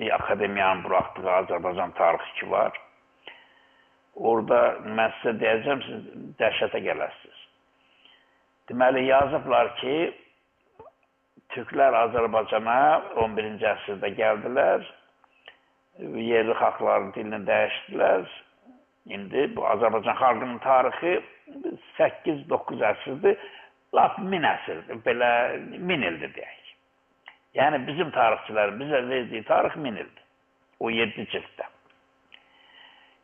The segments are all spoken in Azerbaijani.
Milli Akademiyanın buraxdığı Azərbaycan tarixi 2 var. Orada mən sizə deyəcəm, siz dəhşətə gələsiniz. Deməli, yazıblar ki, Türklər Azərbaycana 11-ci əsrdə gəldilər, yerli xalqların dilini dəyişdilər. İndi bu Azərbaycan xalqının tarixi 8-9 əsrdir, lap 1000 əsrdir, belə 1000 ildir deyək. Yəni, bizim tarixçilərin bizə verdiyi tarix 1000 ildir, o 7 cilddə.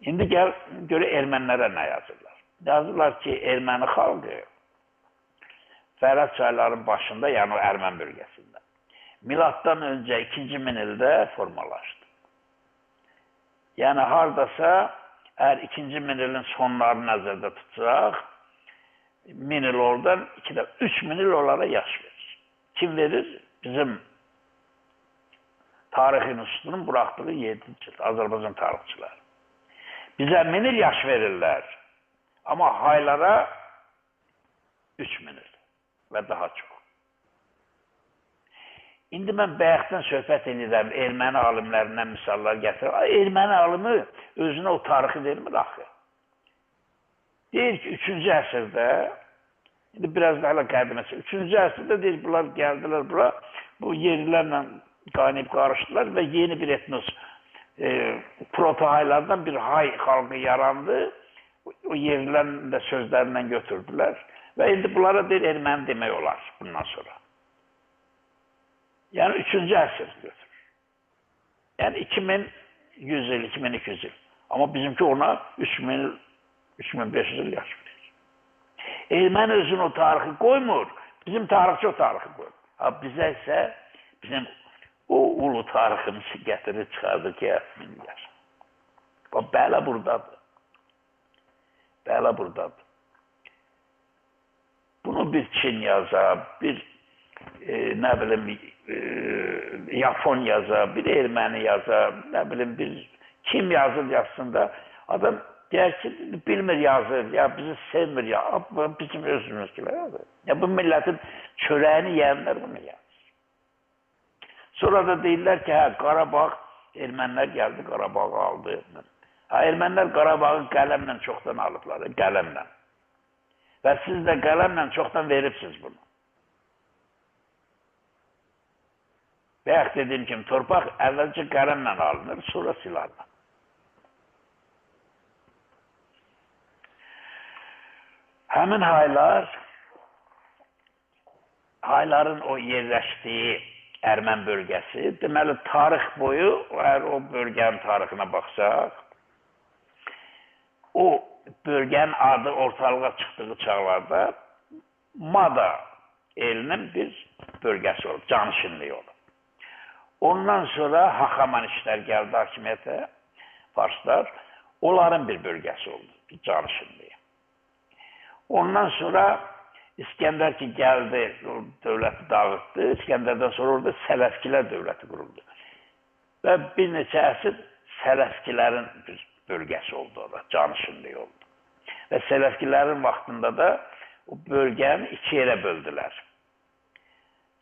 İndi gəl, görə ermənilərə nə yazırlar? Yazırlar ki, erməni xalqı Fərəd çaylarının başında, yəni o Ərmən bölgəsində, miladdan öncə 2-ci minildə formalaşdı. Yəni, haradasa, əgər 2-ci minilin sonlarını nəzərdə tutacaq, 1000 il oradan, 3000 il onlara yaş verir. Kim verir? Bizim Tarix İnstitutunun buraxdığı 7 cilt, Azərbaycan tarixçiləri. Bizə 1000 il yaş verirlər, amma haylara 3000 il və daha çox. İndi mən bayaqdan söhbət edirəm, erməni alimlərindən misallar gətirir. Erməni alimi özünə o tarixi vermir axı. Deyir ki, 3-cü əsrdə, indi biraz da hələ qədməsi, 3-cü əsrdə deyir, bunlar gəldilər bura, bu yerlilərlə qaynayıb qarışdılar və yeni bir etnos proto-haylardan bir hay xalqı yarandı. O yerlilərin də sözlərindən götürdülər. Və indi bunlara deyir, erməni demək olar bundan sonra. Yəni, 3-cü əsr götürür. Yəni, 2100 il, 2200 il. Amma bizimki ona 3000 il, 3500 il yaş verir. Erməni özünün o tarixi qoymur, bizim tarixçi o tarixi qoymur. Bizə isə bizim o ulu tariximizi gətirir, çıxardır ki, 1000 yaş. Bələ buradadır. Bələ buradadır. Bunu bir Çin yazar, bir nə bilim, Yapon yazar, bir erməni yazar, nə bilim, bir kim yazır yazsın da, adam deyər ki, bilmir yazır, ya bizi sevmir, ya bizim özümüzkiler yazır. Ya bu milletin çörəyini yiyənlər bunu yazır. Sonra da deyirlər ki, hə, Qarabağ, ermənilər gəldi, Qarabağı aldı. Ha, ermənilər Qarabağı qələmlə çoxdan alıblar, qələmlə. Və siz də qələmlə çoxdan veribsiniz bunu. Bayaq dediyim kimi, torpaq əvvəlcə qələmlə alınır, sonra silahla. Həmin hayların o yerləşdiyi Ərmən bölgəsi, deməli, tarix boyu, əgər o bölgənin tarixinə baxsaq, o bölgənin adı ortalığa çıxdığı çağlarda Mada elinin bir bölgəsi olub, canişinlik olub. Ondan sonra Haxamanişlər gəldi hakimiyyətə, Farslar, onların bir bölgəsi oldu, bir canişinliyi. Ondan sonra İskəndər ki, gəldi, dövləti dağıtdı. İskəndərdən sonra orada Sələfkilər dövləti quruldu. Və bir neçə əsr Sələfkilərin bir bölgəsi oldu orada, canişinlik oldu. Və Sələfkilərin vaxtında da o bölgəni 2 yerə böldülər.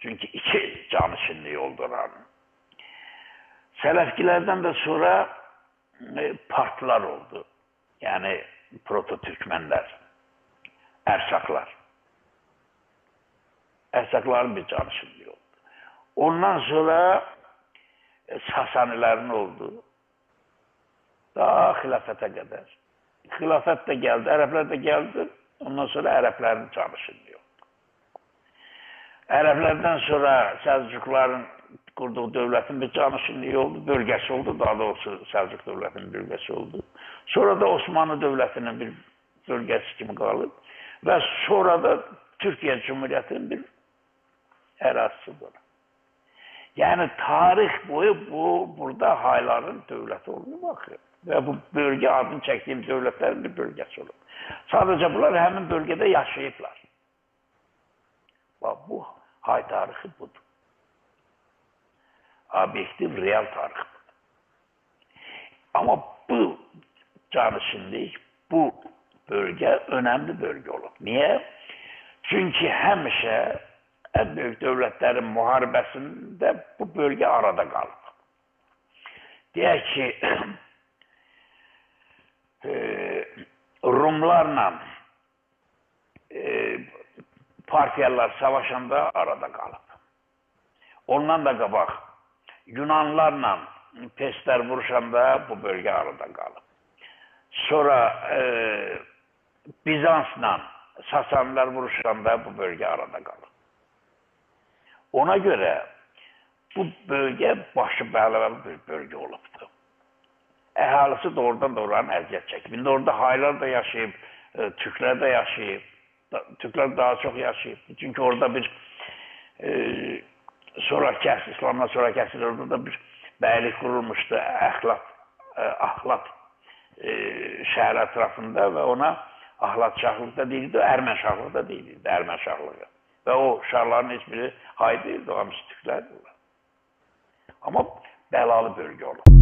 Çünki 2 canişinlik oldu oranın. Sələfkilərdən də sonra partlar oldu. Yəni, proto-türkmənlər, ərsaklar. Ərsakların bir canişinliyi oldu. Ondan sonra Sasanilərin oldu. Daha xilafətə qədər. Xilafət də gəldi, ərəblər də gəldi. Ondan sonra ərəblərin canişinliyi oldu. Ərəblərdən sonra Səlcuqların qurduğu dövlətin bir canişinliyi oldu, bölgəsi oldu. Daha doğrusu Səlcuq dövlətinin bölgəsi oldu. Sonra da Osmanlı dövlətinin bir bölgəsi kimi qalıb. Və sonra da Türkiyə Cumhuriyyətinin bir ərazisidir. Yəni, tarix boyu burada hayların dövləti oldu, baxır. Və bu bölgə adını çəkdiyim dövlətlərin bir bölgəsi olur. Sadəcə bunlar həmin bölgədə yaşayıblar. Bu hay tarixi budur. Obyektiv, real tarix budur. Amma bu canişinlik, bu bölgə önəmli bölgə olub. Niyə? Çünki həmişə ən böyük dövlətlərin müharibəsində bu bölgə arada qalıb. deyək ki, Rumlarla partiyalar savaşanda arada qalıb. Ondan da qabaq Yunanlarla Perslər vuruşanda bu bölgə arada qalıb. Sonra Bizansla Sasanilər vuruşanda bu bölgə arada qalıb. Ona görə bu bölgə başı bələbəli bir bölgə olubdur. Əhalisi doğrudan doğrudan əziyyət çəkib. İndi orada haylar da yaşayıb, Türklər də yaşayıb. Türklər daha çox yaşayıb. Çünki orada bir İslamdan sonra kəsil orada da bir bəylik qurulmuşdu. Ahlat şəhər ətrafında və ona Ahlat şahlıq da deyildi, Ərmən şahlıq da deyildi, Ərmən şahlığı. Və o şahların heç biri hay deyildi, o hamısı Türklərdir. Amma bəlalı bölgə olub.